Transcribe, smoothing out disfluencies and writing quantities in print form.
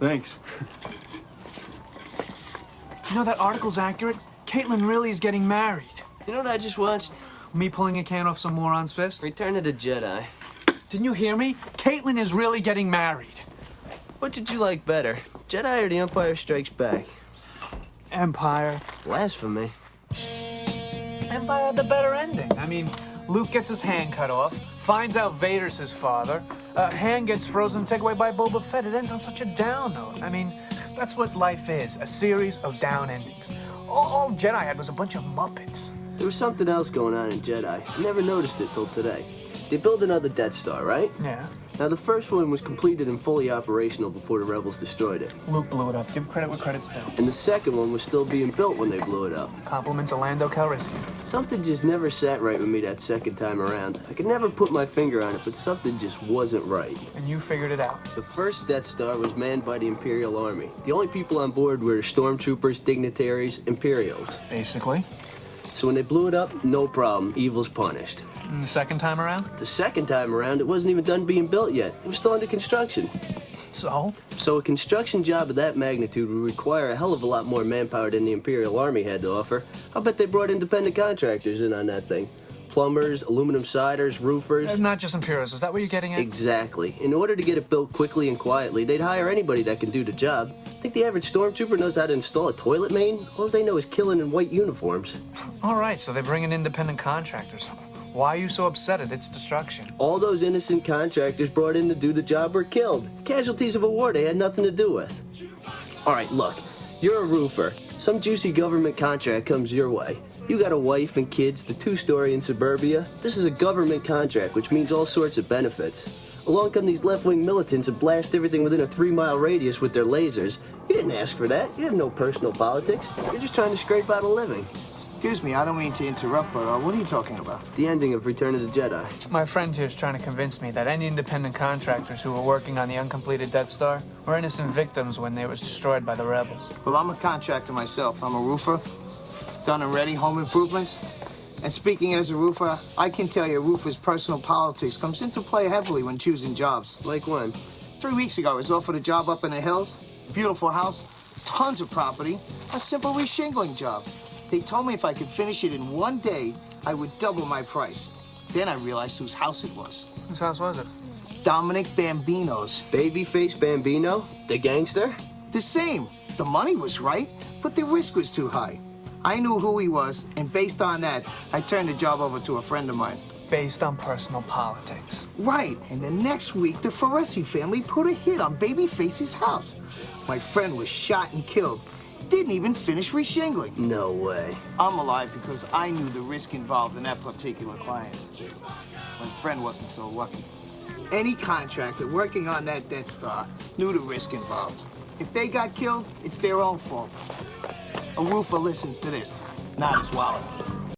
Thanks. You know, that article's accurate. Caitlin really is getting married. You know what I just watched? Me pulling a can off some moron's fist? Return of the Jedi. Didn't you hear me? Caitlin is really getting married. What did you like better, Jedi or The Empire Strikes Back? Empire. Blasphemy. Empire had the better ending. I mean, Luke gets his hand cut off, finds out Vader's his father, hand gets frozen, taken away by Boba Fett. It ends on such a down note. I mean, that's what life is, a series of down endings. All Jedi had was a bunch of Muppets. There was something else going on in Jedi. I never noticed it till today. They built another Death Star, right? Yeah. Now, the first one was completed and fully operational before the Rebels destroyed it. Luke blew it up. Give credit where credit's due. And the second one was still being built when they blew it up. Compliments of Lando Calrissian. Something just never sat right with me that second time around. I could never put my finger on it, but something just wasn't right. And you figured it out. The first Death Star was manned by the Imperial Army. The only people on board were stormtroopers, dignitaries, Imperials. Basically. So when they blew it up, no problem. Evil's punished. And the second time around? The second time around, it wasn't even done being built yet. It was still under construction. So? So a construction job of that magnitude would require a hell of a lot more manpower than the Imperial Army had to offer. I'll bet they brought independent contractors in on that thing. Plumbers, aluminum siders, roofers. Not just Imperials. Is that what you're getting at? Exactly. In order to get it built quickly and quietly, they'd hire anybody that can do the job. Think the average stormtrooper knows how to install a toilet main? All they know is killing in white uniforms. All right, so they bring in independent contractors. Why are you so upset at its destruction? All those innocent contractors brought in to do the job were killed. Casualties of a war they had nothing to do with. All right, look, you're a roofer. Some juicy government contract comes your way. You got a wife and kids, the two-story in suburbia. This is a government contract, which means all sorts of benefits. Along come these left-wing militants and blast everything within a 3-mile radius with their lasers. You didn't ask for that. You have no personal politics. You're just trying to scrape out a living. Excuse me, I don't mean to interrupt, but what are you talking about? The ending of Return of the Jedi. My friend here is trying to convince me that any independent contractors who were working on the uncompleted Death Star were innocent victims when they was destroyed by the rebels. Well, I'm a contractor myself. I'm a roofer. Done and ready home improvements. And speaking as a roofer, I can tell you a roofer's personal politics comes into play heavily when choosing jobs. Like when? 3 weeks ago, I was offered a job up in the hills. Beautiful house, tons of property, a simple reshingling job. They told me if I could finish it in 1 day, I would double my price. Then I realized whose house it was. Whose house was it? Dominic Bambino's. Babyface Bambino? The gangster? The same. The money was right, but the risk was too high. I knew who he was, and based on that, I turned the job over to a friend of mine. Based on personal politics. Right, and the next week, the Foresi family put a hit on Babyface's house. My friend was shot and killed. Didn't even finish reshingling. No way. I'm alive because I knew the risk involved in that particular client. My friend wasn't so lucky. Any contractor working on that Death Star knew the risk involved. If they got killed, it's their own fault. A roofer listens to this, not his wallet.